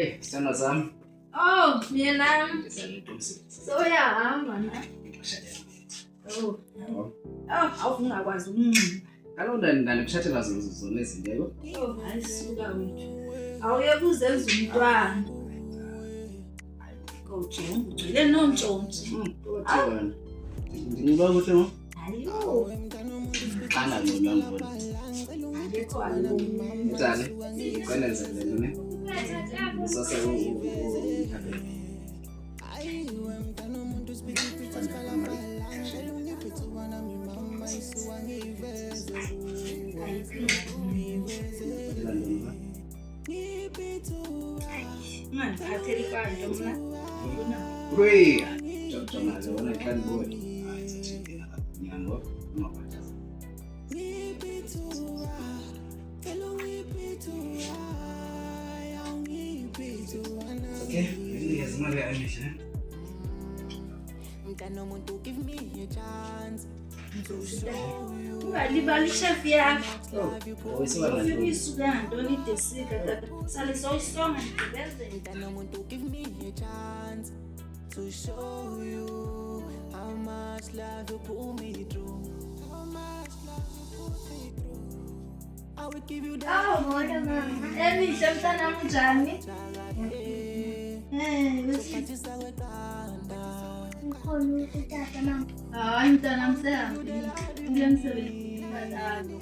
Hey, sithandwa sami. Oh, mina. Ndisalidumsisa. Soyahamba na. Oh. Yabo. Awungakwazi ukunxima. Kaloku ndandikushethela zona izinto yebo. Oh, ayisuka wethu. Awuye kuzenza umntwana. Kodwa ugcile nontshontshe. Kodwa ndinxiba ukuthi no? Hayo. Xana lo ngibona. Ngekho alo. Njani? Ikwenenzele ne? Sasa Ngiphathele kanje mina. Kuya. Jona zona xa ndibona. Hayi sathini nyango ungaphathaza. Okay, yes, mali ayishe. Give me a chance. Ungalibali chef yakho. Oyisibala Ufike isuka ngantoni idesika tata. Sale soyisonga ngibezele. Give me a chance to show you how much love you put me through. I will give you that. Oh, moya mama. Emihle mntana njani? Bese Ngikhona ukuthatha mama. hayi mntana msehambi. Ngiyemsebenzi katalo.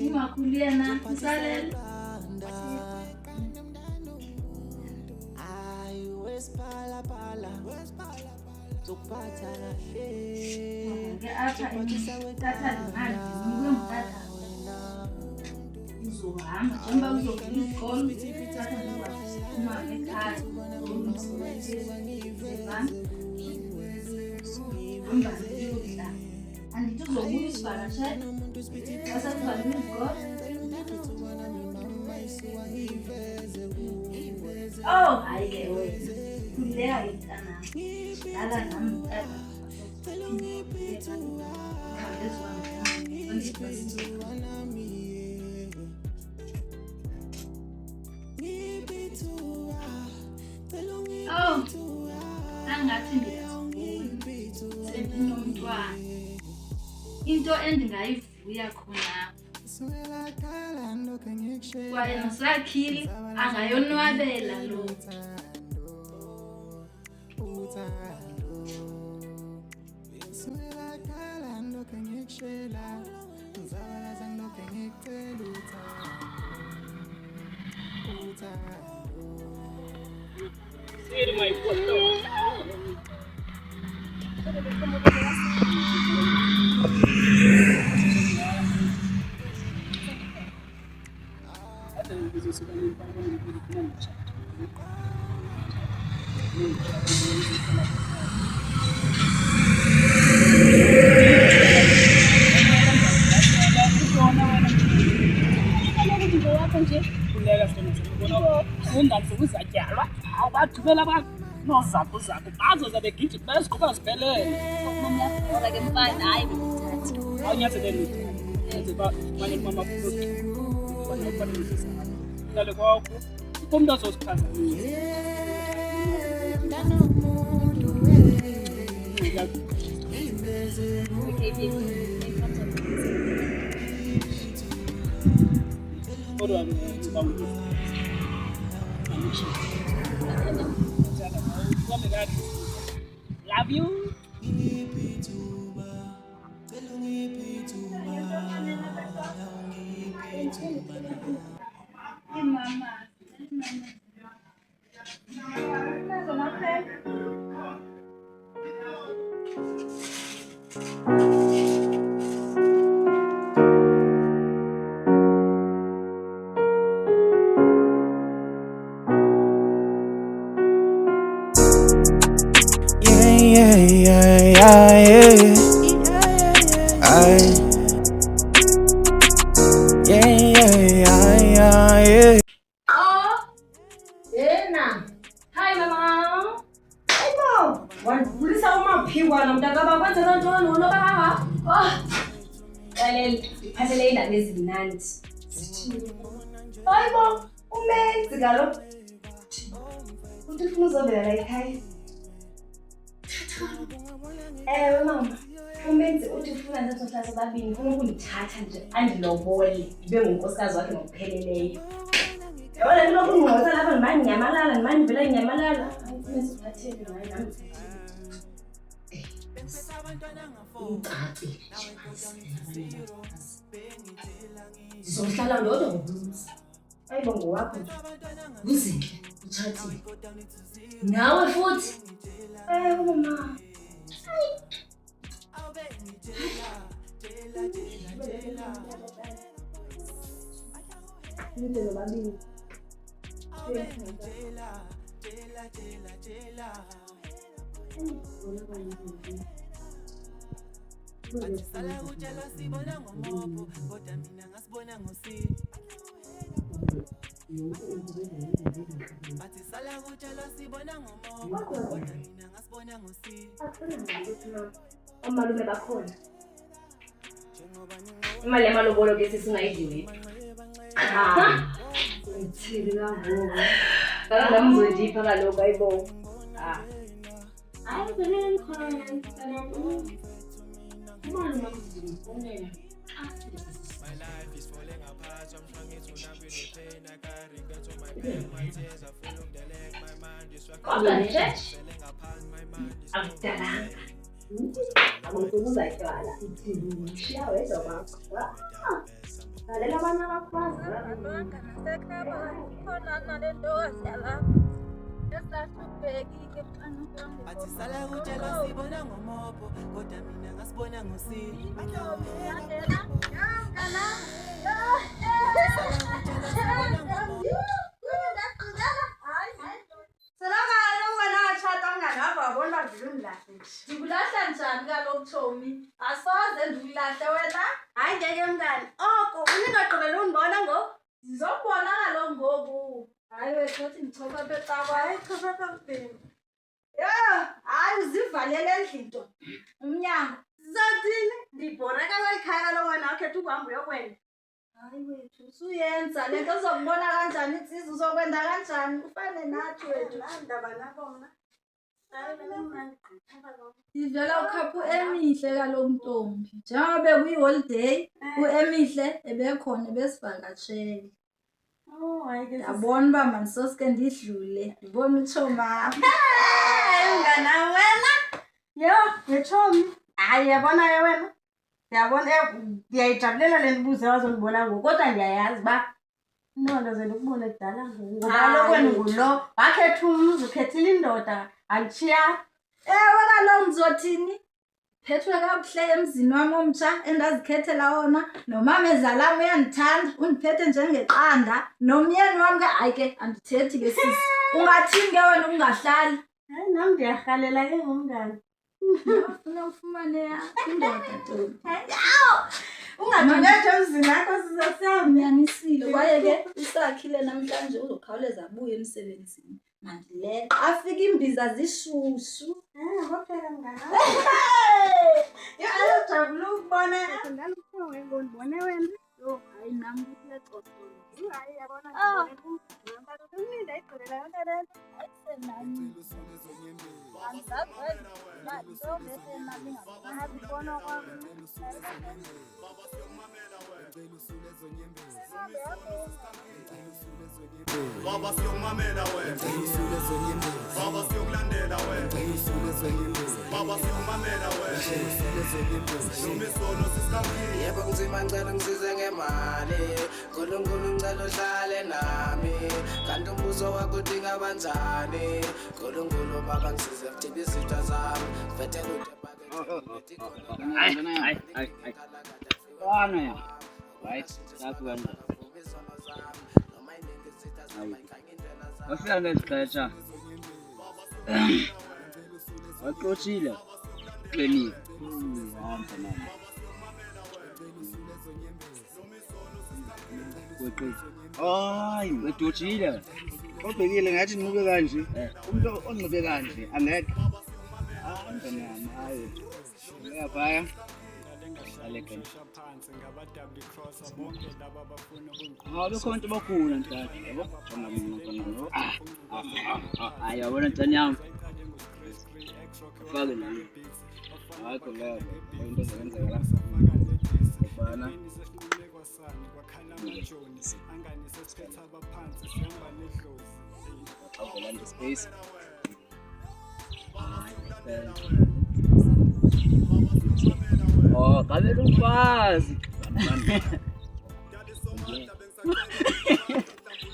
Ungakhuliyena usalele. I wespala pala. Zokuphatha kahle. Ke apha tatha limali nikwe mtata. Uzohamba njengoba uzofika isikole uthatha uma ekhaya hamba uyodla andithi uzobuya usivakashele xa sekuvalile izikole. Oh hayi ke wena khululeka ke mntanam dlala nami mtata Oh, angathi ndinomntwana. Into endingayivuya khona kwaye nosakhile angayonwabela lo. Ungazuzatyalwa awubagqibela nozakuzaku bazoza begidi besikhuba sibhelele Ora ke mfana hayi ngithatha. awunyazelele enze uba mane mama ngale kwakho umuntu azosiphazamisa kodwa love you. Mama. Yena. Hi mama. Hayibo, wandivulisa umaphikwana mntakaba kwenza kantoni unoba kangaka? Oh, Xelele, ndiphathele iindaba ezimnandi. hayibo, umenzi kaloku. Uthi ufuna uzovela la ekhaya. Ewe mama, umenzi uthi ufuna nasohlala sobabini, ufuna ukundithatha nje andilobole ndibe ngunkosikazi wakhe ngokupheleleyo. Yabona lokhu ngingqoza lapha ngimani ngiyamalala, ngimani vela ngiyamalala. Ufuna siphathele naye nami. Sizohlala ndodwa ngokulusa. Ayibo ngowakho nje. Kuzinhle, utshathile. Nawe futhi. Mama. Nindelo babili. Sala utshela sibona ngomobo kodwa mina ngasibona ngosi. Bathi sala utshela sibona ngomobo kodwa mina ngasibona ngosi. Omalume bakhona. Imali yamalobolo ke sisingayidluli. Ngithini kangoku. Ngamzondipha kaloku ayibo. Hayi vele ngikhona ngicela Imali makuzifonela. My life is falling apart. I'm trying to navigate the pain. I can't regret all my pain. My tears are full of the leg. My mind is falling apart. My mind is Akudala. Akukubuza ihlala. Ishiya wedwa bakho. Lalela abanye abafazi. Abanga nasekhaya khona nalento wasala. Esasubhekike xanqanga. Bathi sala utshela sibona ngomobo kodwa mina ngasibona ngosi. Ndikulahla njani kaloku Thomi? Asoze ndikulahle wena. Hayi ngeke mngani. Oko uningaqhubeli undibona ngoku. Ndizobona kaloku ngoku. Hayi wethothi ndichoka becawa. Hayi choka kabheni. Hayi uzivalele endlini nto. Umnyango. Sizothini? Ndibhoreka kweli khaya kaloku wena wakhetha ukuhamba uyokwenda. Hayi wethu usuyenza le nto uzokubona kanjani insizwa uzokwenza kanjani ufane nathi wethu ndaba nabo mna. Ivela ukhaphu emihle kaloku Ntombi. Njengoba kuyi-holiday, u-Emihle ebekhona besivakatshele. Ndabona uba mandisoske ndidlule, ndibona uThoma. Mngana wena. Ngethomi. Hayi yabona wena. Ndiyabona ndiyayijabulela le ndibuze wazondibona ngoku kodwa ndiyayazi uba indoda zendikubone kudala ngoku. Ngoba kaloku wena ngulo wakhetha umzi ukhethile indoda anditshiya. Ewe kaloku ndizothini? Phethwe kabuhle emzini wami omtsha endazikhethela wona. Nomama ezalami uyandithanda undiphethe njengeqanda. Nomyeni wami ke hayi ke andithethi ke sisi. Ungathini ke wena ungahlali? Hayi nami ndiyarhalela ke ngomngane. Ufuna ufumane indoda Ntombi. Ungadibethe emzini wakho sizosiyamnyanisile kwaye ke usakhile namhlanje uzokhawuleza abuye emsebenzini. Mandile afika imbiza zishushu. Ngophela mngana. Ayojabula ukubona. Ndalukhowe ngibone wena. Hayi nami kuyaxoxa. Hayi yabona ngibone. Ngapha umlinda igqolela yonke lento. Ayisenani. Angizazi wena. Lo bese mali ngapha ngibona kwami. Baba siyomamela wena, baba siyokulandela wena, baba siyomamela wena, Lumisono sisikhaphile. Yebo kunzima ngicela ngisize ngemali, Nkulunkulu ngicela uhlale nami, kanti umbuso wakho udinga banjani, Nkulunkulu baba ngisize kuthini izitha zami, ngivethele udebhake. Right, that's one. Wafika ngesikhatsha. Waxoxile. Qinile. Hamba mama. Hayi, wedojile. Obhekile ngathi nqube kanje. Umuntu onqube kanje angeke. Mama hayi. Uyabhaya. Aleke. Ngabe khona into bakhulu ntate, yabo? Jonga mina khona. Hayi yabona ntani yami. Fake nami. Akho labo, into ezenzeka la. Bana. Awuland space. Oh, kabe lumfazi.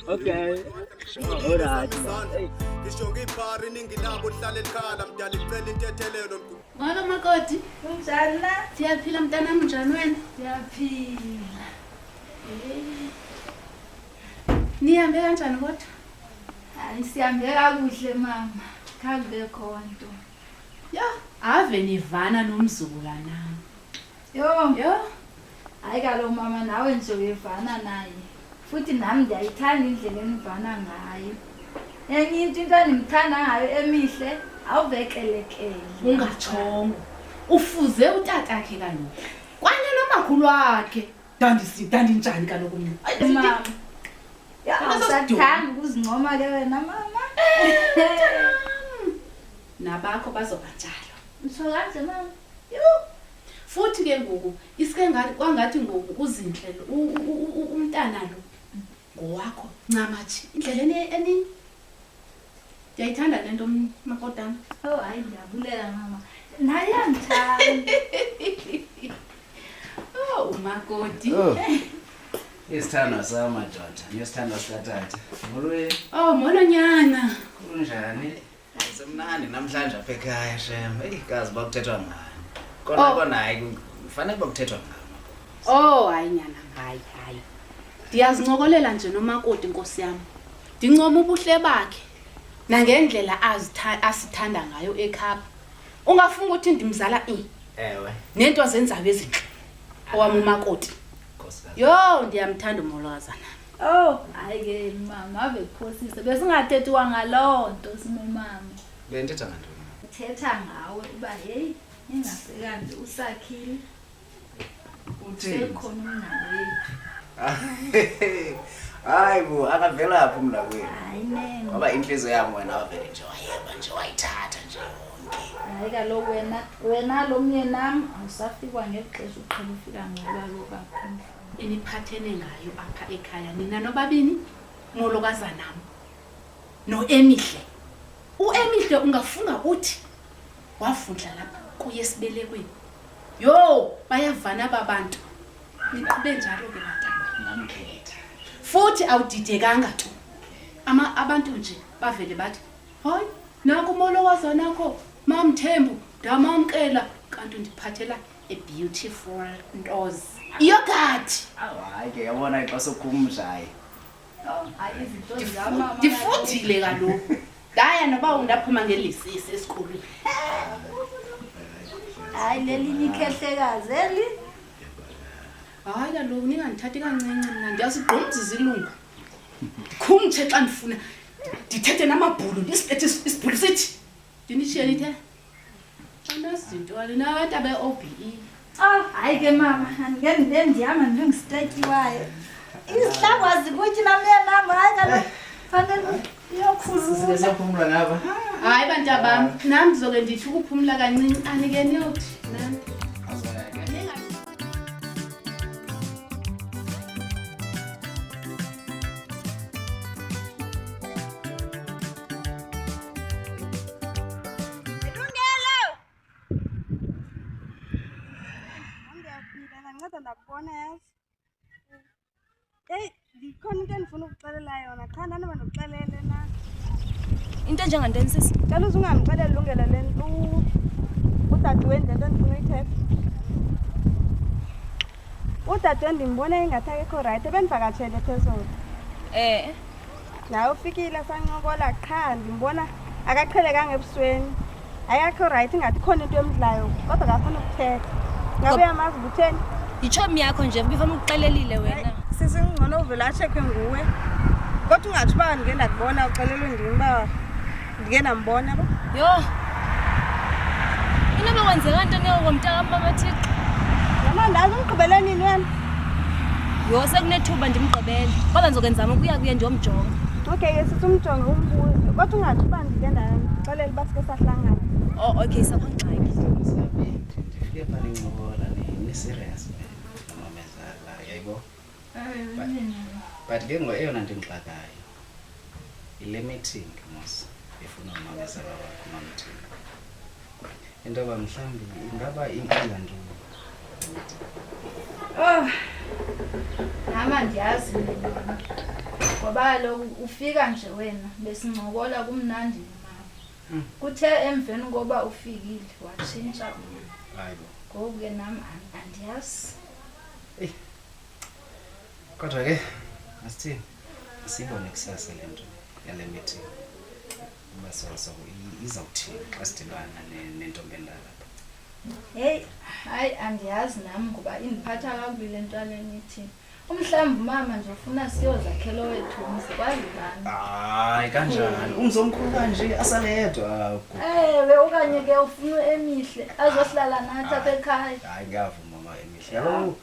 Okay. Alright. Ngisho ngibhari ningilabo hlala elikhala mdala icela intethelelo. Ngalo makoti, Kunjani na? siyaphila mntanami njani wena? Siyaphila. Nihambe kanjani kodwa? Hayi sihambe kakuhle mama. Khabe khona nto. Yo, ave nivana nomzukulwana. Yo. Hayi kaloku mama nawe nje uyevana naye. Futhi nami ndiyayithanda indlela enivana ngayo. Enye into enimthanda ngayo emihle awuvekelekele. Ungatshongo. Ufuze utatakhe kaloku. Kwanye nomakhulu wakhe. Dandinjani kaloku mina? Mama. Ya awusathanda ukuzincoma ke wena mama. Nabakho bazoba njalo. Utsho kanje mama. Yo. Futhi ke ngoku isike ngathi kwangathi ngoku uzinhle umntana lo ngowakho ncamathi indleleni eni ndiyayithanda lento makotana. Oh hayi ndiyabulela mama. Naye yamthanda. Oh umakoti. Isithando sami madoda, nesithando sikatata. Molweni. Oh molonyana. Kunjani? Semnandi namhlanje apha ekhaya shem. Hey kazi bakuthethwa ngani? Kona hayi kufanele bakuthethwa ngani. Oh hayi nyana hayi. Ndiyazincokolela nje nomakoti inkosi yami. Ndincoma ubuhle bakhe nangendlela asithanda ngayo ekhapa. Ungafunga ukuthi ndimzala Ewe. nento zenzabe ezinhle. Owami umakoti. Yo ndiyamthanda umolokazana. Oh hayi ke mama ave kuphosisa. Besingathethiwa ngalonto sinomama. Benthetha ngantoni? Uthetha ngawe uba hey ingasekanti usakhile. Usekhona umnawethu. Hayi bo, akavela phi umla kwenu? Hayi nene. Ngoba inhliziyo yami wena wavele nje wayeba nje wayithatha nje yonke. Hayi kaloku wena lo mye nami awusafikwa ngexesha uqhela ufika ngoba lokaphi. Eniphathene ngayo apha ekhaya nina nobabini molokazana nami noEmihle. uEmihle ungafunga uthi wafundla lapha kuyesibelekweni. Yo bayavana babantu. Niqhube njalo ke bataba Namkhetha. futhi awudidekanga tu. Abantu nje bavele bathi, "Hayi, naku umolokazana nakho, mamthembu, ndamamkela kanti ndiphathela a beautiful ntozi." Yogurt. Hayi ke yabona ixasokhumshayi. Hayi izinto zamama. Ndifundile kaloku. Daya noba undaphuma ngelisisi esikolweni. Hayi lelinye ikhehlekazi eli. Hayi kaloku ningandithathi kancinci mina ndiyasigqumza izilungu. Khumthe xa ndifuna ndithethe namabhulu ndisiphethe isibhulu sithi ndinishiye nithe anazinto alina abantu abe-OBE. Hayi ke mama ngeke ndihamba ndingisitetiwayo. Isihlangwazi kuthi namyena nami hayi kaloku fanele iyokhuluma. Siyaphumula ngapha. Hayi bantabam nami ndizoke ndithi ukuphumula kancinci anike niyothi nami. Ndakubona yazi. Ndikhona into endifuna ukuxelela yona. Cha ndandaba nokuxelele na. Into enjengantoni sisi? Cela ungamxeleli ilungelo lento udadewenu lento endifuna uyithetha. Udadewenu ndimbona ingathi akekho right ebendivakatshele phezulu. Nawe ufikile sancokola qha ndimbona akaqhelekanga ebusweni. Ayakho right ingathi khona into emdlayo kodwa akafuna ukuthetha. Ngabe uyamazi ubutheni? Yichomi yakho nje ngifuna ukuxelelile wena. Sisingcono uvela acheke nguwe. Kodwa ungathi ba ngeke ndakubona uxelelwe ndini ba ndike nambona ba. Yo. Inoba kwenzeka ntoni ngomntaka kaMama Thixo? Mandazi ungigqibele nini wena? Yo sekunethuba ndimgqibele. Kodwa nizokenzama ukuya kuye ndiyomjonga. Okay, yesithi umjonge umbuze. Kodwa ungathi uba ndike ndaxelela uba sike sahlangana. Oh, okay, sakwangxaki. Ndifike pha nincokola ni-serious nomamezala, yayibo? But ke eyona nto ingixakayo yile meeting mos efuna umamezala wakho ma-meeting. Into yoba mhlawumbi ingaba inkinga ntoni? Nama ndiyazi ngoba kaloku ufika nje wena besincokola kumnandi mama. Kuthe emveni koba ufikile watshintsha Hayibo. ngoku ke nami andiyazi. Kodwa ke asithini siyibone kusasa le nto yale meeting uba izawuthini xa sidibana nentombi endala. Hey, hayi andiyazi nami ngoba indiphatha kakubi le nto yale meeting. Umhlawumbi mama nje ufuna siyozakhela wethu sikwazi bani. Hayi kanjani umzomkhulu kanje asaleyedwa. Ewe okanye ke ufuna Emihle azohlala nathi apha ekhaya. Hayi ngiyavuma mama Emihle. Yabo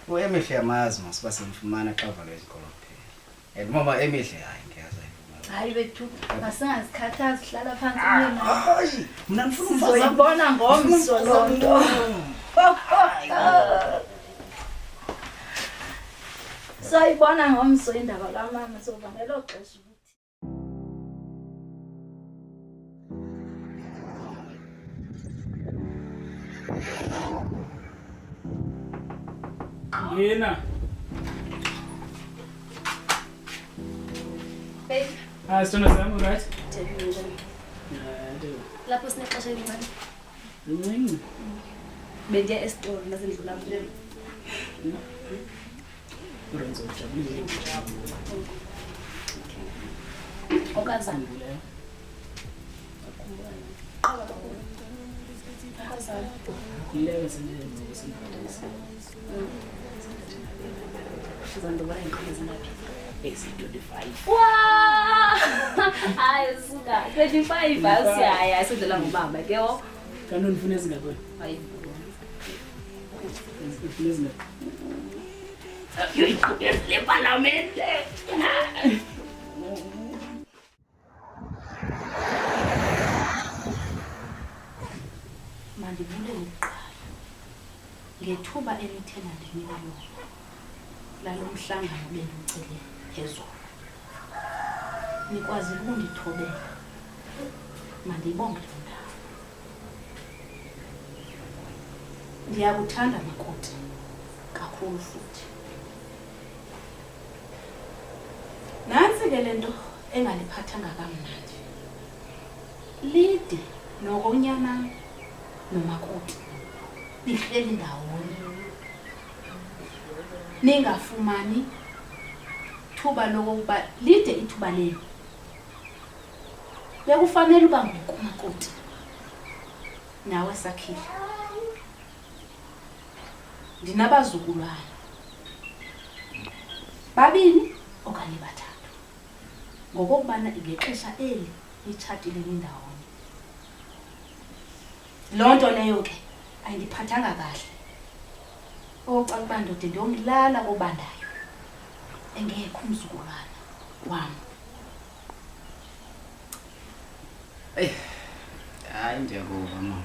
uEmihle yamazi masiba simfumana xa valo izikolo kuphela. And mama Emihle hayi ngiyazayivuma. Hayi bethu masingazikhathazi sihlala phansi mina. Hayi mina ngifuna uzoyibona ngomso lo nto. Sayibona ngomso indaba kamama soba ngelo xesha ukuthi Yena. Babe. Ah, sithondo sami right? Lapho sinexesha elincane. Lincinci. Bendiya esitolo nasendlula mle. Urenzo ujabulile. Okazana. Kuleyo sendenze isinto Sizandobona inqondo zingaphi? esi-25. Wow! Hayi suka 25 basi hayi asendlela ngobaba ke o. Kanti undifuna ezingaphi? Hayi. Undifuna ezingaphi? Yoyiqhubele le parlamente. Mandibulele kuqala ngethuba elithena ndinika lona lalo mhlangano bendiwucele phezulu nikwazi ukundithobela mandiyibonge lo ndawo ndiyakuthanda makoti kakhulu futhi nantsi ke le nto engaliphathanga kamnandi lide nokonyana nomakoti nihleli ndawonye ningafumani thuba lokuba lide ithuba lenu bekufanele uba ngoku makoti nawe Sakhile ndinabazukulwana babini okanye bathathu ngokubana ngexesha eli itshatile ndawonye loo nto leyo ke ayindiphathanga kahle oxa kuba ndode ndiyomlala obandayo engekho umzukulwana wam. Hayi ndiyakuva mama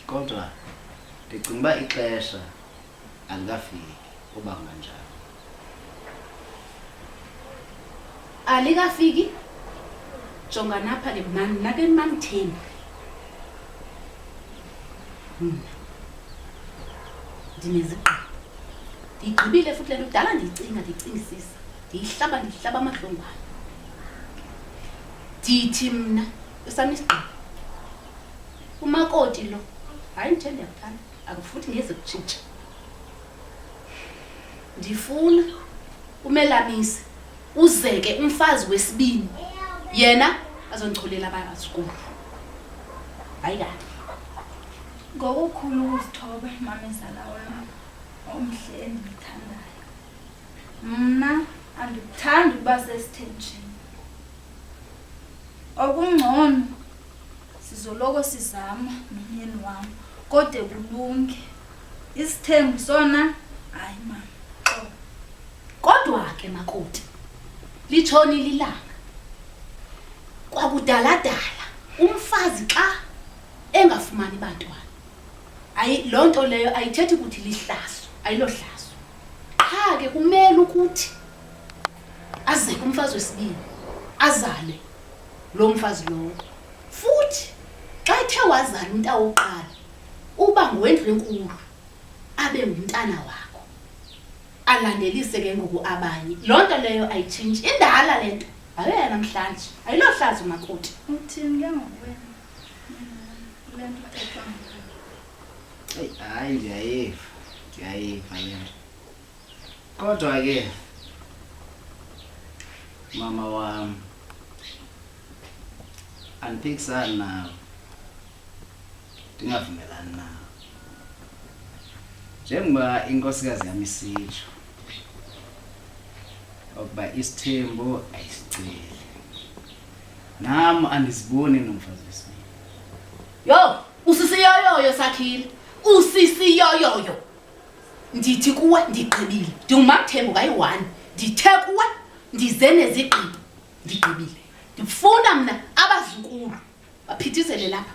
kodwa ndicinga uba ixesha alikafiki uba kanjalo. Alikafiki jonga napha le mani nake manitheni ndinezigqibo ndigqibile futhi le nto dala ndiyicingisisa ndiyihlaba amahlongwane ndithi mna esami isigqibo umakoti lo hayi ndithe ndiyakuthanda akufuthi ngeze kutshintsha ndifuna uMelamisi uzeke umfazi wesibini yena azondicholela abazukulu hayi kanti ngokukhulu ukuzithoba mamezala wami omhle endimthandayo. Mna andikuthandi ukuba sesithenjini. Okungcono sizoloko sizama nomyeni wam kodwa kulunge isithembu sona hayi mama. Kodwa ke makoti litshoni lilanga kwakudaladala umfazi xa engafumani bantwana lonto leyo ayithethi ukuthi lihlazo ayilohlazo qha ke kumele ukuthi aze kumfazi wesibili azale lo mfazi lowo futhi xa ethe wazala umntawo oqala uba ngwendlu enkulu abe ngumntana wakho alandelise ke ngoku abanye lonto leyo ayitshintshi indala lento abe namhlanje ayilohlazo makoti Uthini ke ngokwena? Lento ethethwa Hayi ndiyayiva yena. Kodwa ke mama wami andiphikisani nawe. Ndingavumelani nawe. Njengoba inkosikazi yami isitsho ukuba isithembu ayisiceli. Nami andisiboni nomfazi wesibili. Yo, usisiyoyoyo Sakhile. Usisiyoyoyo. Ndithi kuwe ndigqibile. Ndingumathembu kayi-1. Ndithe kuwe ndize nezigqibo. Ndigqibile. Ndifuna mna abazukulu baphithizele lapha.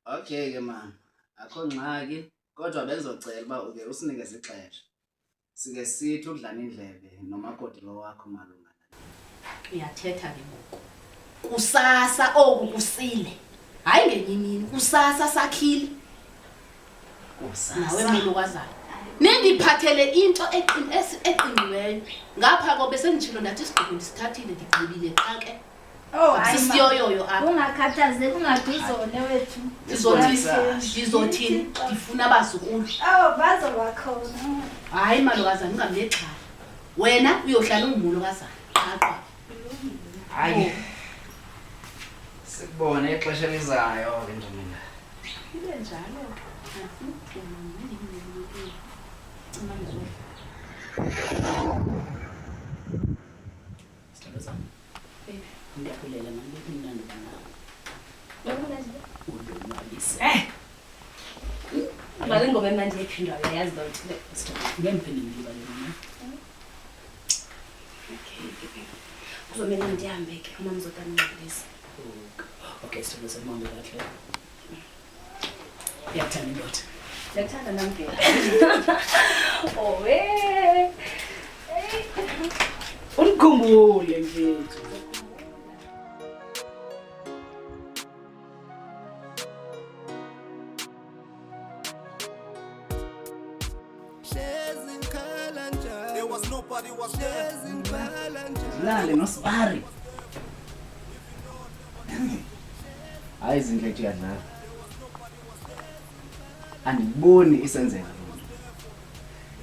Okay ke mama. Akho ngxaki kodwa benzocela uba uke usinikeze ixesha. Sike sithi ukudlana indlebe nomakoti lo wakho malunga. Uyathetha ke ngoku. Kusasa oku kusile. Hayi ngenye imini kusasa Sakhile. Nawe mlukazana. Nindiphathele into eqiniweyo. Ngapha kobe senditshilo ndathi isigqibo ndisithathile ndigqibile qha ke. Oh hayi sisiyoyoyo apha. Ungakhathazeki ungaduzone wethu. Ndizothini ndifuna abazukulu. Bazoba khona. Hayi malukazana ungamnexhala. Wena uyohlala ungumlukazana. Qaqwa. Hayi. Sikubone ixesha elizayo ke ntombi. Ibe njalo. Ndiyakulela manje kumnandi bana. Mali ngoba emnandi yephindwa uyayazi ukuthi ngemphendula ngibale. Okay. Kuzomela ndihambe ke uma ngizotanincedisa. Okay, so listen mama kahle. Yathanda indoda. Yathanda namke. Oh we. Unkhumbule mfethu. There was nobody was there. Lale nosibari. Hayi izindlethu yadlala. Andiboni isenzeka lonto.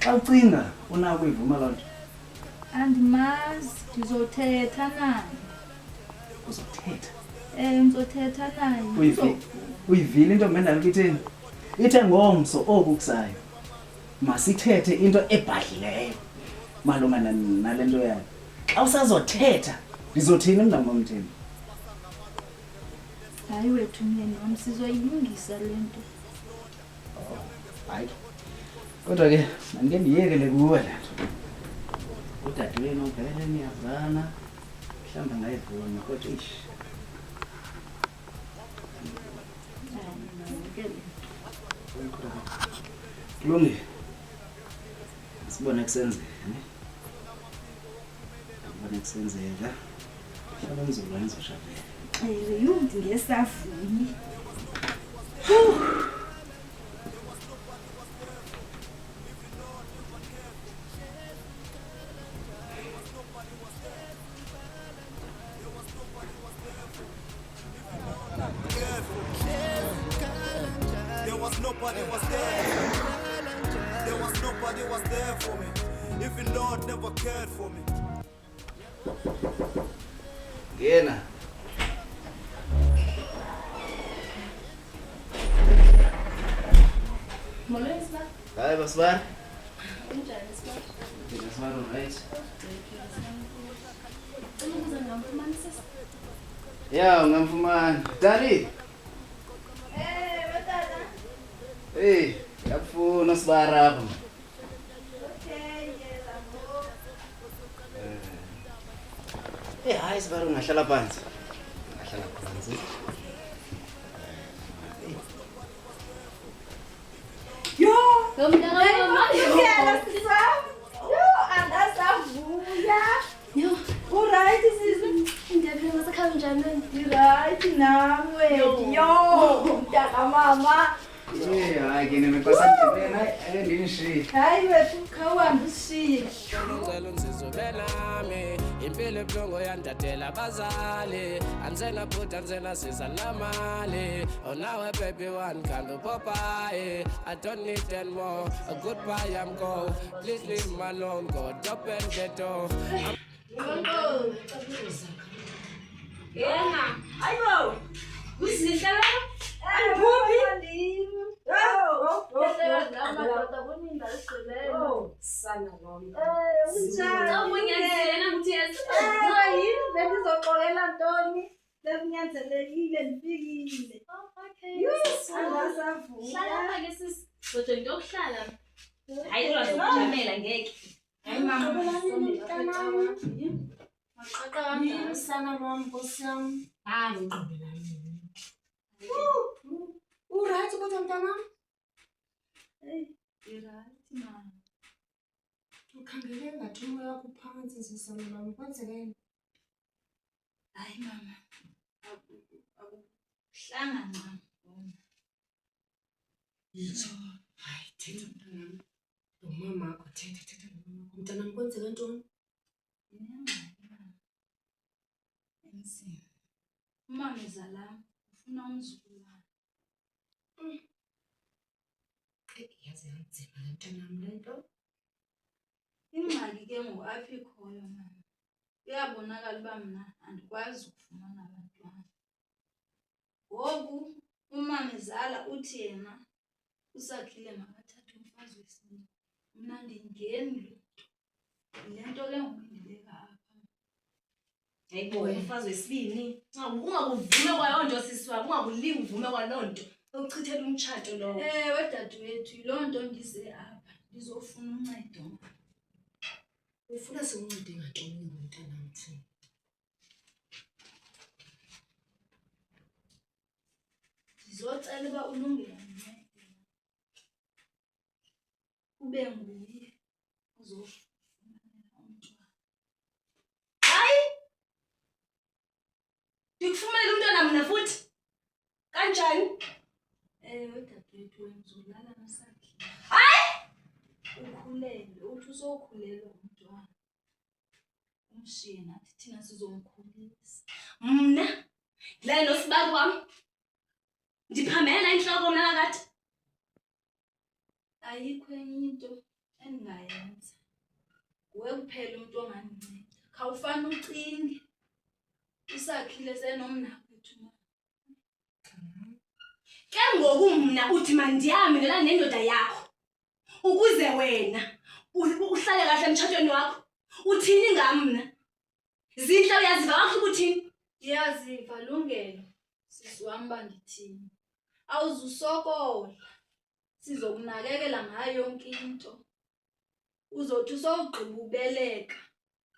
Xa ucinga unako ivuma lonto. Andimazi ndizothetha naye. Uzothetha. Ngizothetha naye. Uyivile into mendalo itheni? Ithe ngomso oku kusayo. Masithethe into ebhadlileyo malunga nalento yakhe. Xa usazothetha ndizothina mntamamthembu. Hayi wethu myeni wami sizoyilungisa lento. Hayi. Kodwa ke mandike ndiyekele kuwe la nto. Udadewenu ngeke niyazana. Mhlamba ngayivuna kodwa ish. Kulungile. Sibone kusenzeka, ne? Sibone kusenzeka. Hlala ngizola ngizoshavela. Yonke ngesavuni. Nobody was there. There was nobody was there for me. Even Lord never cared for me. Yena. Molesla. Hayi basibara. Unjani sibaba? Basibara right. Ya ungamfumana. Dali. Batata. Hey, Ngiyafuna sibara apha. Hayi sibara ungahlala phansi. Ungahlala phansi. Yo! Yo, alright sisi. Right nawe. Yo, mntaka mama. Hayi ke nimepasa ndibena ndinishi. Hayi wethu khawuhambe usishiye. Ngicela unsize nami impilo ebuhlungu yandatela abazali anzena put anzena siza lamali oh now a baby one can't Popeye I don't need them more a goodbye I'm go please leave me alone go open the door Yena, ayibo. Uzihle la? Angiphuphi. Oh, sana wami. Unjani? Awunyanzelena ukuthi yazi. Yini bendizoxolela ntoni? Lekunyanzelekile ndifikile. Okay. Yes, angasavuya. Hlala ke sisi. Kodwa into yokuhlala. Hayi uzokujamela ngeke. Hayi mama, Yini sana wami Nkosi yami. Hayi ngiqombela mina. Uright kodwa mntana? right mama. Ukhangele ngathi umoya wakho phansi sisana wami kwenzekeni? Hayi mama. Akuhlanga ncam. Yitsho. Hayi thetha mntanami. Umamakho thetha nomama. Mntanami kwenzeke ntoni? Enzima. Umama ezala ufuna umzukulwana. Yazi yanzima le mntanami lento. Ingxaki ke ngoapha ikhoyo mama. Kuyabonakala uba mna andikwazi ukufumana abantwana. Ngoku umama ezala uthi yena usakhile makathathe umfazi wesibini. Mna ndingeni le nto ke ngoku indibeka apha. Hayibo umfazi wesibini. Ungakuvume kwayo nto sisi wami, ungakulingi uvume kwaloo nto. Ukuchithela umtshato lowo. Ewe dadewethu, yiloo nto ndize apha ndizofuna uncedo. Ufuna siuncede ngantoni ngomntanami mfuni? Ndizocela uba ulungele uncedo. Ube nguye uzofumana umntwana. Hayi! Ndikufumanele umntwana mna futhi. Kanjani? Ewe dadewethu, wena uzolala nasakhile. Hayi! Ukhulele, uthi usokhulelwa umntwana. Umshiye nathi thina sizomkhulisa. Mna la nosibali wami. Ndiphamela inhloko mna kakade. Ayikho enye into endingayenza. Nguwe kuphela umuntu ongandinceda. Khawufane ucinge. Usakhile senomnakwethu mama. Ke ngoku mna uthi mandiyame ngelaa nendoda yakho. Ukuze wena uhlale kahle emtshatweni wakho. Uthini ngamna? Zinhle uyaziva kahle ukuthini? Ndiyaziva Lungelo. Sisi wami uba ndithini. Awuzusokola. Sizokunakekela ngayo yonke into. Uzothi usogqiba ubeleka.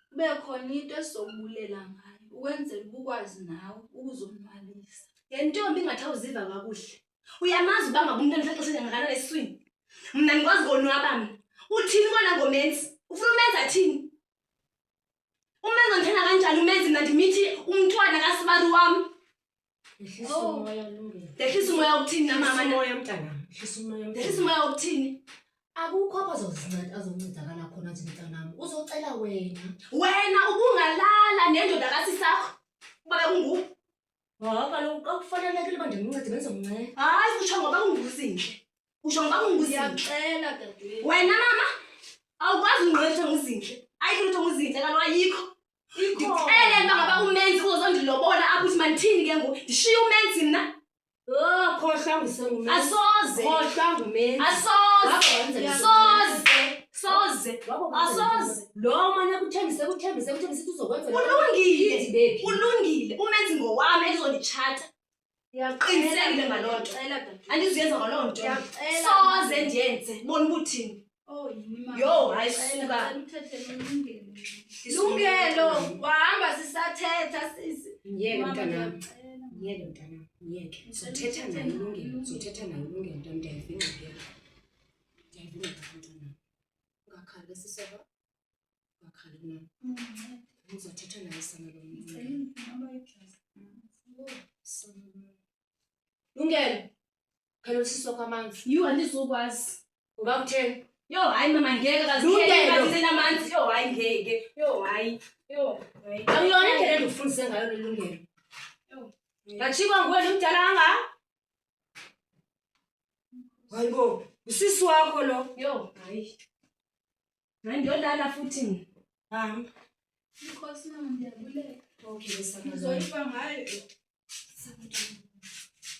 Kube khona into esizokubulela ngayo. Ukwenzela ubukwazi nawe ukuzonwabisa. Yentombi ingathi awuziva kakuhle. Uyamazi uba ngabe umntwana usaxesha engakanani esiswini. Mna ndikwazi konwaba mna. Uthini kona ngomenzi? Ufuna umenzi athini? Umenzi ondithanda kanjani umenzi mna ndimithi umntwana kasibari wami? Ehlisa umoya Lungelo. Ndehlisa umoya wokuthini na mama? Umoya mntanami. Ehlisa umoya mntanami. Ndehlisa umoya wokuthini? Akukho apha azoncedakala khona nje mntanami. Uzocela wena. Wena ubungalala nendoda kasisakho. Kuba kungu. Kaloku akufanelekile uba ndimncede benzomnceda. Hayi usho ngoba kunguzinhle. Usho ngoba kunguzinhle. Ndiyacela dadewethu. Wena mama awukwazi unqetha nguzinhle. Ayikho into nguzinhle kaloku ayikho. Ndicele uba ngaba umenzi uzondilobola apho uthi mandithini ke ngoku. Ndishiye umenzi mna. Khohla ngusengumenzi. Asoze. Khohla ngumenzi. Asoze. Soze. Asoze. Lo manje kuthembise ukuthi uzokwenza. Ulungile. Ulungile. Umenzi ngowami ezonditshata. Qinisekile ngaloo nto. Andizuyenza ngaloo nto. Soze ndiyenze. Bona ubuthini. Yo, hayi suka. Lungelo, wahamba sisathetha sisi. Ngiyeke mntanami. Ngiyeke. Uzothetha naye Lungelo. Mntanami ndiyayivina ngeke. Mntanami. Ungakhali sisaba. Ungakhali mama. Uzothetha naye sana lo muntu. Lungelo. Khalo siswa kwamanzi. Andizokwazi. Ungawutheni? Yo, hayi mama ngeke Lungelo. namanzi. Yo, hayi ngeke. Yo, hayi. Awuyona indlela endifundise ngayo le Lungelo. Ngachikwa nguwe nomdala anga? Hayibo, usisi wakho lo. Yo, hayi. Ndiyodlala futhi. Hamba. Inkosi mama ndiyabulela. Okay, besana. Uzoyiva ngayo.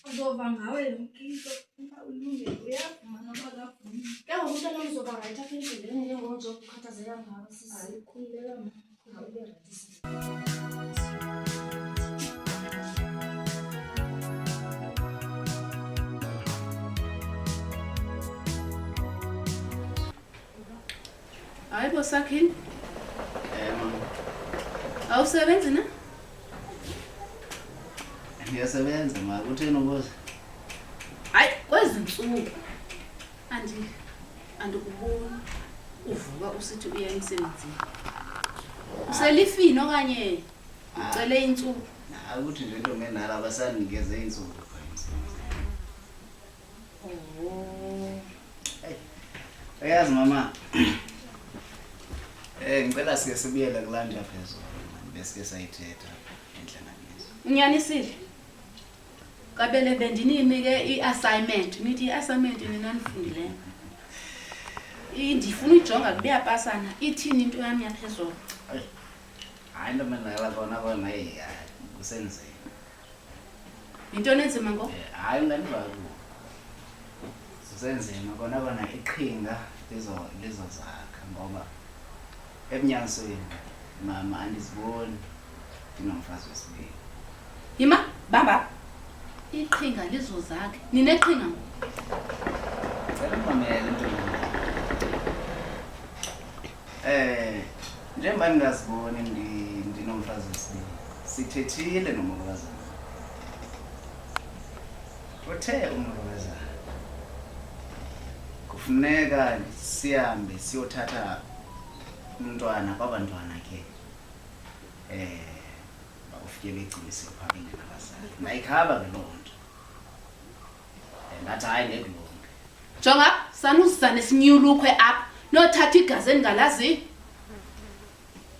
Uzova ngawe yonke into. Ulungelo uyavuma noba akavumi. Ke ngoku umntwana uzoba right apha endleleni njengoba ukhathazeka ngawe sisi. Ayikhululeka mama. Hayibo Sakhini, Mama. awusebenzi na? Ngiyasebenza ma, kutheni ukuze? Hayi, kwezi ntsuku andikuboni uvuka usithi uya emsebenzini. Uselifini okanye ucele intsuku? Ukuthi nje into ngenala abasanikeze insuku kwa emsebenzini. Uyazi mama. Ngicela sike sibuyele kulanda phezulu bese sayithetha enhlanganiso. Unyanisile? Kabele bendinike i-assignment, nithi i-assignment nina nifundileyo. Ndifuna uyijonga kube yapasana, ithini into yami yaphezulu? Hayi into mina kona kusenzima. Into enzima ngo? Hayi unganiva ku. Kusenzima kona iqhinga lizozakha ngoba ebunyanisweni mama andiziboni ndinomfazi wesibili. Yima baba. Iqhinga lizozakhe. Nineqhinga ngo? Cela mamele ntombi. Njengoba ngingaziboni ndinomfazi wesibili. Sithethile nomolokazana. Uthe umolokazana kufuneka sihambe siyothatha umntwana kwabantwana ke bawufike begcwise phakile nabazali nayikhaba ke loo nto ngathi hayi ngekulunge Jonga sanuzisa nesinyulukhwe apha nothatha igazi engalazi.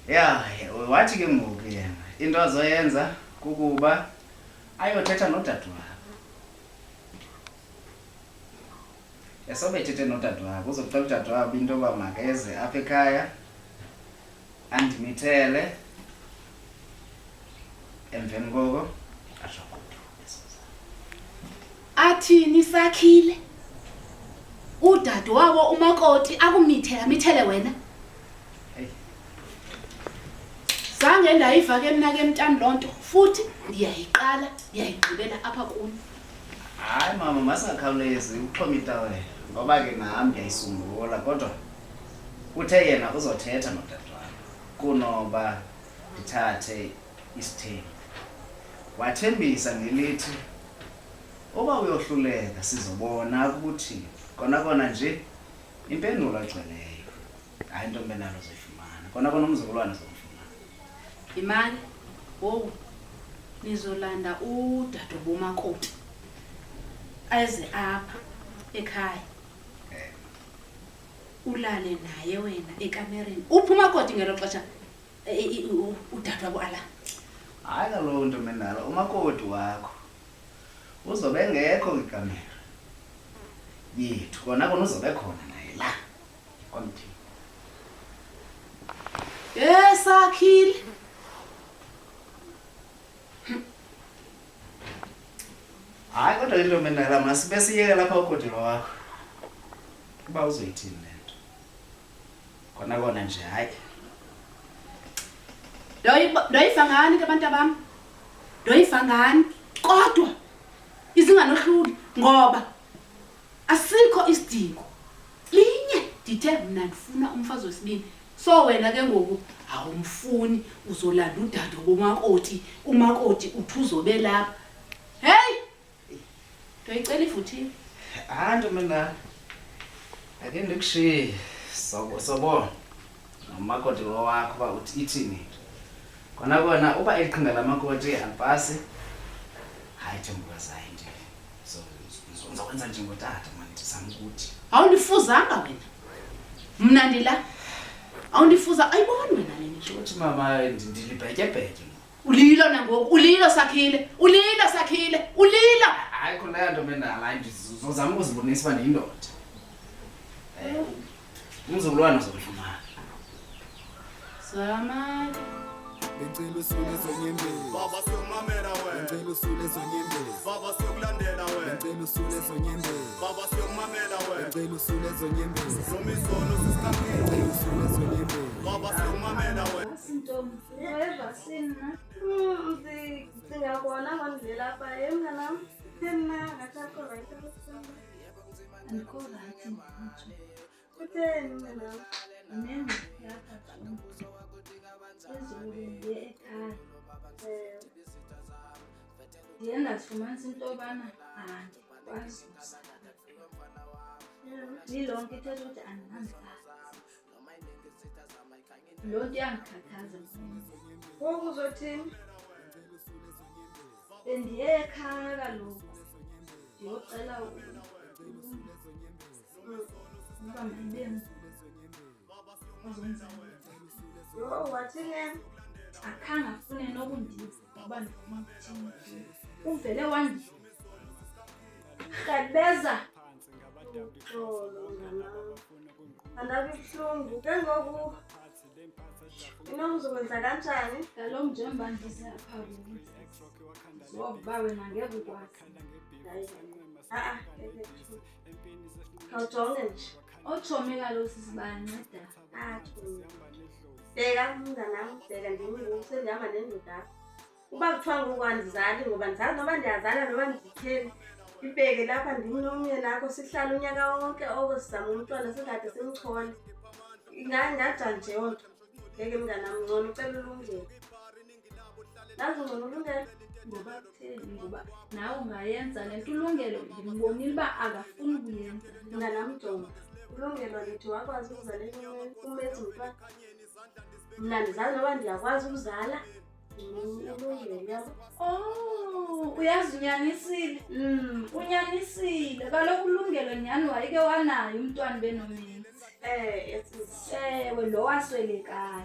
Ya wathi ke ngoku yena into azoyenza kukuba ayothetha nodadewabo. Esobe thethe nodadewabo uzokucela udadewabo into yoba makeze apha ekhaya andimithele emveni koko asho Athini Sakhile? Udadewabo umakoti akumithele wena. Zange ndayiva ke mina ke mntana lonto futhi ndiyayigqibela apha kuni. Hayi mama masingakhawulezi uxhomita wena ngoba ke nami ngiyayisungula kodwa uthe yena uzothetha nodadewabo kunoba ndithathe isithembu. Wathembisa ngelithi oba uyohluleka sizobona ukuthi kona nje impendulo agcweleyo. Hayi into benalo zoyifumana kona umzukulwane zomfumana. Imali nizolanda udadewabo umakoti eze apha ekhaya ulale naye wena ekamereni. Uphi umakoti ngelo xesha udadewabo ala? Hayi kaloku nto mendala umakoti wakho uzobe engekho kwikamera yethu kona uzobe khona naye la konti. Sakhile. Hayi kodwa into mendala masibe siyeke lapha ukodilo wakho kuba uzoyithini lento kona nje hayi. Ndoyiva ngani ke abantu bami? Ndoyiva ngani? Kodwa singanohluli ngoba asikho isidingo. Linye dithe mina ndifuna umfazi wesibini. So wena ke ngoku awumfuni uzolanda udade bomakoti, umakoti uthi uzobe lapha. Hey! Ndoyicela ivuthile. Hantu mina. Ake ndikushiye. Sobona. Umakoti lo wakho ba uthi ithini? Kona uba iqhinga lamakoti alipasi. Hayi thembukazayo nje. So uzokwenza njengotata manje samkuthi. Awundifuzanga wena. Mna ndila. Awundifuza ayiboni wena leni nje. Uthi mama ndilibhetyebhetye. Ulilo nangoku, ulilo sakhile. Ulilo. Hayi khona yanto mina hayi ndizozama ukuzibonisa uba ndiyindoda. Umzukulwana uzolifumana. Samali. Ngicela usule zonyembezi. Baba siyomamela wena. Ngicela usule zonyembezi. Baba siyokulandela wena. Ngicela usule zonyembezi. Baba siyomamela wena. Ngicela usule zonyembezi. Nomizolo sisikhaphile. Ngicela usule zonyembezi. Baba siyomamela wena. Sintombi, weva sina. Singabona ngondlela lapha emnganami. Mina ngachakho right. Andikho right manje. Kutheni mnganami? Nene yapha ezulu ndiye ekhaya. Ndiye ndafumanisa into yobana andikwazi usala. Lilonke ithetha ukuthi andinamfazi. Loo nto iyangikhathaza. Ngoku uzothini? Bendiye ekhaya kaloku ndiyocela uba mayibeni azonzala. Yo, wathini? Akhange afune nokundiva ngoba ndifuna ukuthini. Uvele wandibeza. Andabi buhlungu ke ngoku inokuzokwenza kanjani? Kaloku njengoba ndisapha ngoba wena ngeke ukwazi. Khawujonge nje. Otshomi kaloku sisibanceda. Bheka mnganami, bheka ndinguku sendihamba nendoda. Uba kuthiwa ngoku andizali ngoba ndizazi noba ndiyazala noba ndizitheni. Ibheke lapha ndinomnye nakho sihlala unyaka wonke oko sizama umntwana singade simchole. Ingajani nje yonke. Bheke mnganami ngcono ucela ulungele. Nazi ngcono ulungele. Ngoba kutheni ngoba nawe ungayenza le nto ulungelo ndimbonile uba akafuni ukuyenza. Mnganami jonga. Ulungelo lithi wakwazi ukuzalela umenzi umntwana. Mna ndizazi noba ndiyakwazi ukuzala. Uyazinyanisile. Unyanisile. Kaloku ulungelo nyani wayeke wanayo umntwana benomenzi. Ewe lo waswelekayo.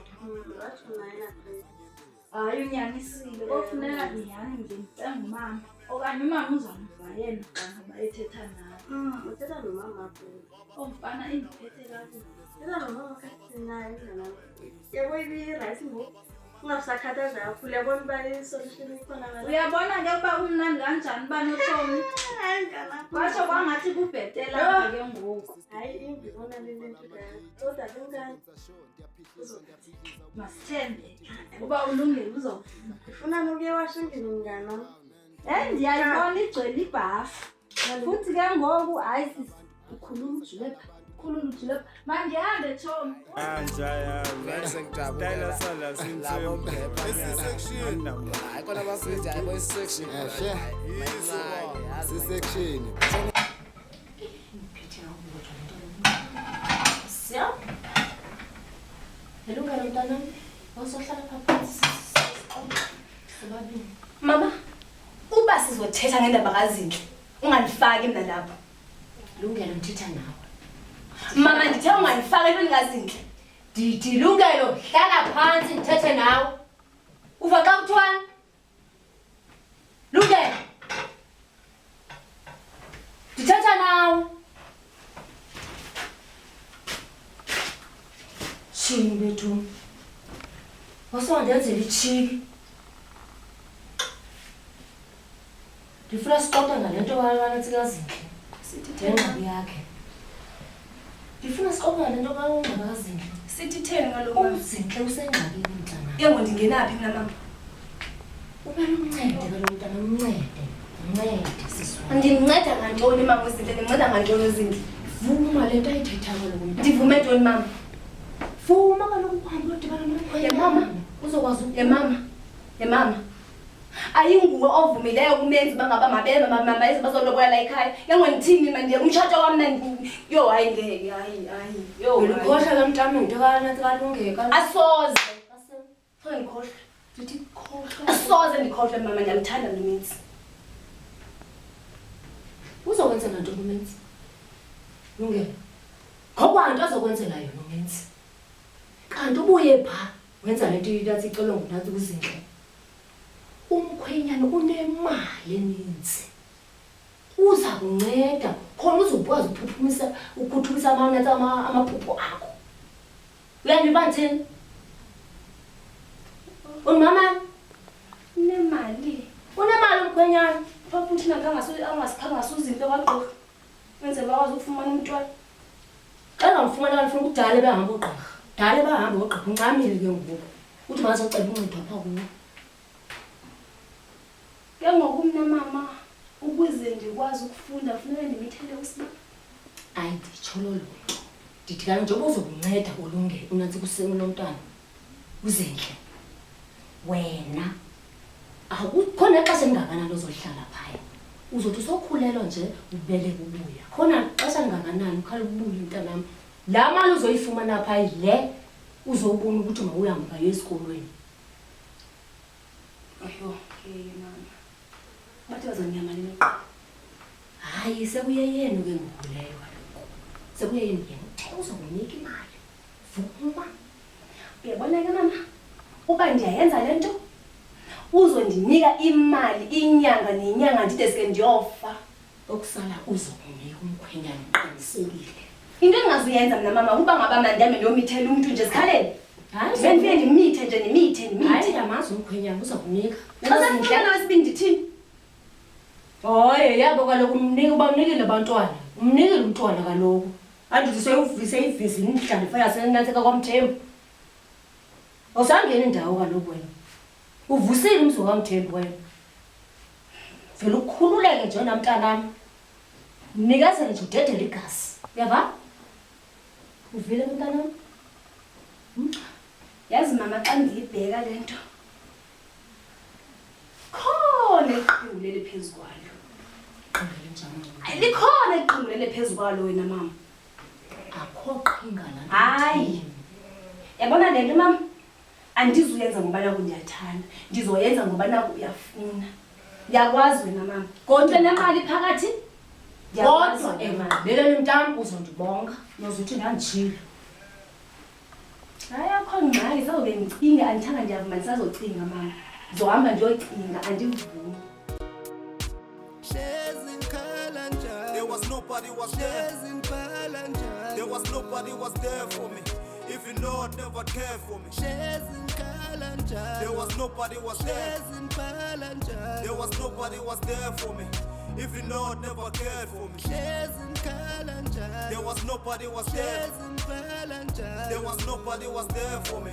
Hayi unyanisile. Kofuneka nyani nje ndicenga umama. Okanye umama uzamva yena xa ngaba ethetha naye. Uthetha nomama pho. Omfana indiphethe kakuhle. Uthetha nomama kahle naye mnganami. Yebo ibi-right ngoku. Ungasakhathaza kakhulu yabona uba i-solution ikhona ngala. Uyabona ke uba umnandi kanjani uba noTomi? Kwasho kwangathi kubhetela ke ngoku. Hayi imbi bona leli nto kodwa ke mngani. Masithembe uba ulungile uzofuna. Ufuna nokuye washingini mnganami. Ndiyayibona igcwele ibhafu. Futhi ke ngoku hayi ukhuluma ujule pha. Manje hambe Tom. Mama, uba sizothetha ngendaba kaZinhle, ungandifaki mina lapho. Lungelo ngithetha nawe. Mama ndithe ungandifaki entweni kaZinhle. Ndithi Lungelo hlala phansi ngithethe nawe. Uva xa kuthiwani? Lungelo. Ndithetha nawe. Shini bethu. Wasondenzela ichiki. Ndifuna sixoxe ngale nto wanathi kaZinhle. Sithi ngqabi yakhe. Ndifuna sixoxe ngale nto kaZinhle. Sithitheni kaloku? UZinhle usengxakini mntana. Ke ngo ndingenaphi mina mama? Ube nomncede kaloku mntana umncede. Ncede sisi. Andinceda ngantoni mama uzinhle, ndinceda ngantoni uzinhle? Vuma le nto ayithethayo kaloku. Ndivume ntoni mama? Vuma kaloku uhambe udibana nomkhwenya. Mama, uzokwazi mama. Ayinguwe ovumileyo kumenzi bangaba mabenza bazolobola la ekhaya. Yangondithini manje umtshato wami yo hayi ngeke hayi. Yo. Ukhohlwa ke mntami into kalungeka. Asoze. Cha ngikhohlwa. Ndithi khohlwa. Asoze ndikhohlwe mama ngiyamthanda nomenzi. Uzokwenzela ntoni umenzi? Lungelo. Ngokwanto azokwenzela yona umenzi. Kanti ubuye pha wenza lento yathi icelo ngonathi kuzinhle. Umkhwenyana unemali eninzi. Uza kunceda khona uzokwazi ukuphuthumisa amaphupho akho. Uyandiba thini? Mama unemali umkhwenyana. Pha futhi angasuzinto kwagqirha. Wenze bakwazi ukufumana umntwana. Xa ngamfumana kanifuna ukudala behamba ogqirha. Dala bahamba ogqirha uncamile ke ngoku. Uthi mazocela uncedo apha kuwo. Ke ngoku mna mama ukuze ndikwazi ukufunda kufanele ndimithele usibani. Ayi nditsho lolo. Ndithi kanti njengoba uzokunceda ulungele unantsika usenomntwana. Uzenhle. Wena akukhona xesha elingakanani ozohlala phaya. Uzothi sokhulelwa nje ubeleke ubuya. Khona xesha lingakanani ukhala ubuya mntanami. La mali uzoyifumana phaya le uzobona ukuthi mawuhambe baye esikolweni. Ayo, mama. Bathi bazonyamala imeqo. Hayi sekuyeyena ke ngokuleyo kaloku. Sekuyeyena yena uzokunika imali. Vuma. Uyabona ke mama? Uba ndiyayenza lento uzondinika imali inyanga nenyanga ndide sike ndiyofa. Okusala uzokunika umkhwenyana uqinisekile. Into engazuyenza mina mama kuba ngaba mandame ndiyomithela umuntu nje sikhalele. Hayi bendifike ndimithe nje nimithe. Hayi yamazi umkhwenyana uzokunika. Xa sifuna wesibini ndithini? Hayi yabo kaloku umnika uba unikile abantwana. Umnikile umntwana kaloku. Andithi seyuvise ivisi imhlanje faya senantsika kwaMthembu. Awusangena indawo kaloku wena. Uvusile umzo kaMthembu wena. Vele ukukhululeke nje namntanami. Mnikazele nje udedele igazi. Uyava? Uvile mntanami? Yazi mama xa ngiyibheka lento khona iqhulele phezukwayo. Qhingele njani? Likhona iqhulele phezukwayo wena mama. Akho qhinga la. Hayi. Yabona lento mama? Andizuyenza ngoba naku ndiyathanda. Ndizoyenza ngoba naku uyafuna. Ngiyakwazi wena mama. Konke nemali phakathi? Kodwa emaleleni mntana uzondibonga. Nozuthi ngandishilo. Hayi akho ngxaki sawube ngicinga andithanga ndiyavuma ndisazocinga mama. Zohamba ndiyocinga andivumi. There was nobody was there. There was nobody was there for me. If Lord never cared for me. There was nobody was there. There was nobody was there for me. If the Lord never cared for me. There was nobody was there. There was nobody was there for me.